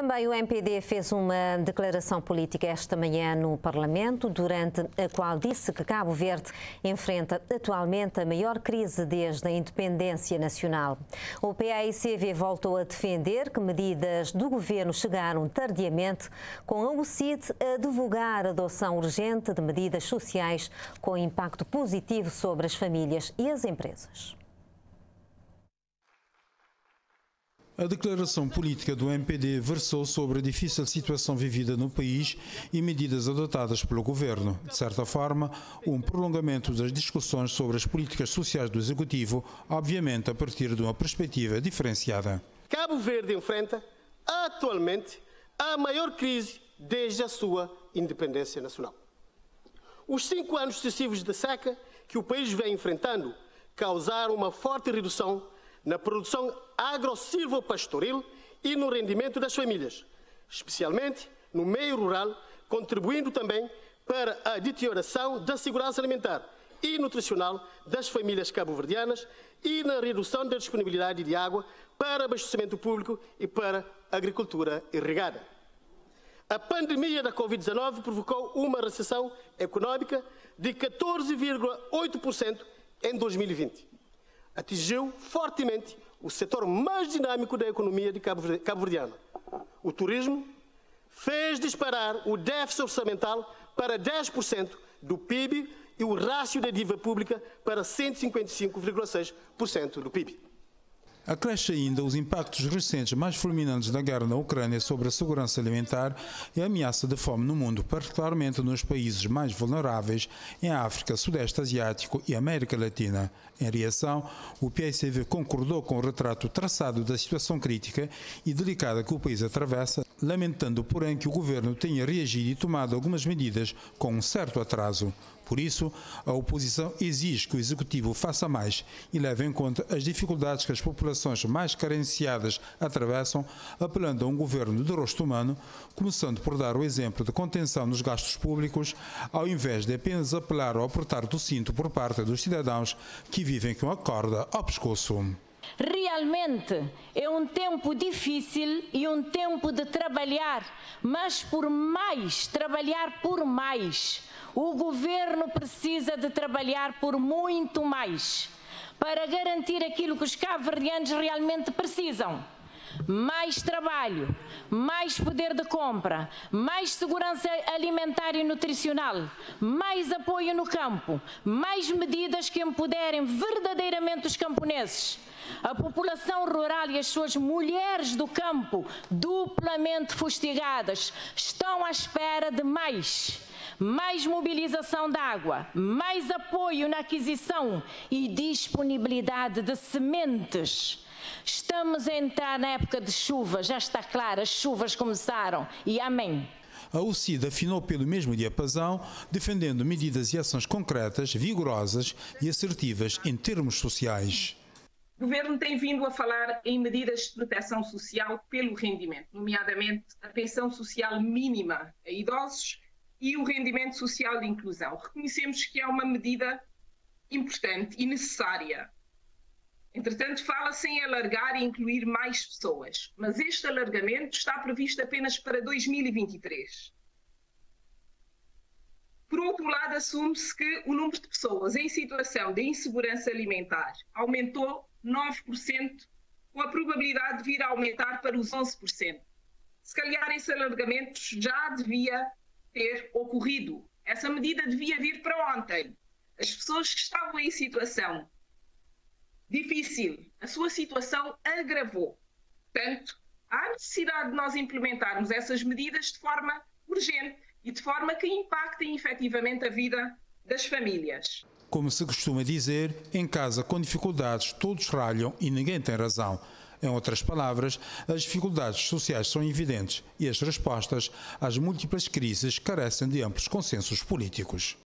Também o MPD fez uma declaração política esta manhã no Parlamento, durante a qual disse que Cabo Verde enfrenta atualmente a maior crise desde a independência nacional. O PAICV voltou a defender que medidas do governo chegaram tardiamente, com a UCID a divulgar a adoção urgente de medidas sociais com impacto positivo sobre as famílias e as empresas. A declaração política do MPD versou sobre a difícil situação vivida no país e medidas adotadas pelo governo. De certa forma, um prolongamento das discussões sobre as políticas sociais do Executivo, obviamente a partir de uma perspectiva diferenciada. Cabo Verde enfrenta atualmente a maior crise desde a sua independência nacional. Os 5 anos sucessivos de seca que o país vem enfrentando causaram uma forte redução na produção agro-silvopastoril e no rendimento das famílias, especialmente no meio rural, contribuindo também para a deterioração da segurança alimentar e nutricional das famílias cabo-verdianas e na redução da disponibilidade de água para abastecimento público e para a agricultura irrigada. A pandemia da Covid-19 provocou uma recessão econômica de 14,8% em 2020. Atingiu fortemente o setor mais dinâmico da economia de cabo-verdiana. O turismo fez disparar o déficit orçamental para 10% do PIB e o rácio da dívida pública para 155,6% do PIB. Acresce ainda os impactos recentes mais fulminantes da guerra na Ucrânia sobre a segurança alimentar e a ameaça de fome no mundo, particularmente nos países mais vulneráveis em África, Sudeste Asiático e América Latina. Em reação, o PAICV concordou com o retrato traçado da situação crítica e delicada que o país atravessa, lamentando, porém, que o governo tenha reagido e tomado algumas medidas com um certo atraso. Por isso, a oposição exige que o Executivo faça mais e leve em conta as dificuldades que as populações mais carenciadas atravessam, apelando a um governo de rosto humano, começando por dar o exemplo de contenção nos gastos públicos, ao invés de apenas apelar ao apertar do cinto por parte dos cidadãos que vivem com a corda ao pescoço. Realmente é um tempo difícil e um tempo de trabalhar, mas trabalhar por mais. O governo precisa de trabalhar por muito mais para garantir aquilo que os cabo-verdianos realmente precisam. Mais trabalho, mais poder de compra, mais segurança alimentar e nutricional, mais apoio no campo, mais medidas que empoderem verdadeiramente os camponeses. A população rural e as suas mulheres do campo, duplamente fustigadas, estão à espera de mais mobilização de água, mais apoio na aquisição e disponibilidade de sementes. Estamos a entrar na época de chuva, já está claro, as chuvas começaram e amém. A UCID afinou pelo mesmo diapasão, defendendo medidas e ações concretas, vigorosas e assertivas em termos sociais. O governo tem vindo a falar em medidas de proteção social pelo rendimento, nomeadamente a pensão social mínima a idosos e o rendimento social de inclusão. Reconhecemos que é uma medida importante e necessária. Entretanto, fala-se em alargar e incluir mais pessoas, mas este alargamento está previsto apenas para 2023. Por outro lado, assume-se que o número de pessoas em situação de insegurança alimentar aumentou 9%, com a probabilidade de vir a aumentar para os 11%. Se calhar esse alargamento já devia ter ocorrido. Essa medida devia vir para ontem. As pessoas que estavam em situação difícil, a sua situação agravou. Portanto, há necessidade de nós implementarmos essas medidas de forma urgente e de forma que impactem efetivamente a vida das famílias. Como se costuma dizer, em casa com dificuldades todos ralham e ninguém tem razão. Em outras palavras, as dificuldades sociais são evidentes e as respostas às múltiplas crises carecem de amplos consensos políticos.